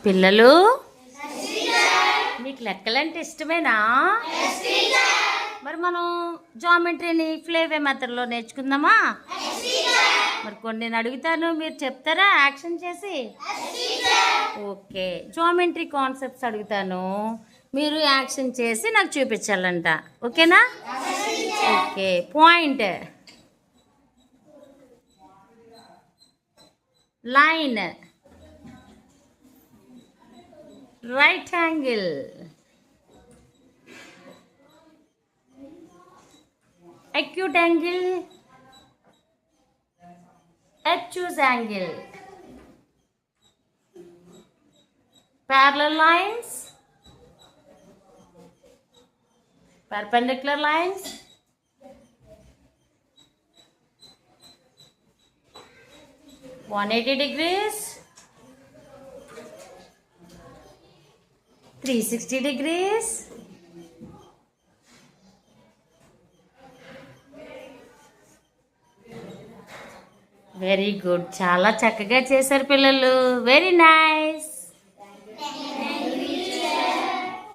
పిల్లలు, మీకు లెక్కలంటే ఇష్టమేనా? మరి మనం జామెట్రీని ఫ్లేవే మెథడ్లో నేర్చుకుందామా? మరి కొన్ని నేను అడుగుతాను, మీరు చెప్తారా యాక్షన్ చేసి? ఓకే, జామెట్రీ కాన్సెప్ట్స్ అడుగుతాను, మీరు యాక్షన్ చేసి నాకు చూపించాలంట. ఓకేనా? Okay. Point, line, right angle, acute angle, obtuse angle, parallel lines, perpendicular lines, (180 degrees), 360 degrees, very good. చాలా చక్కగా చేశారు పిల్లలు. Very nice.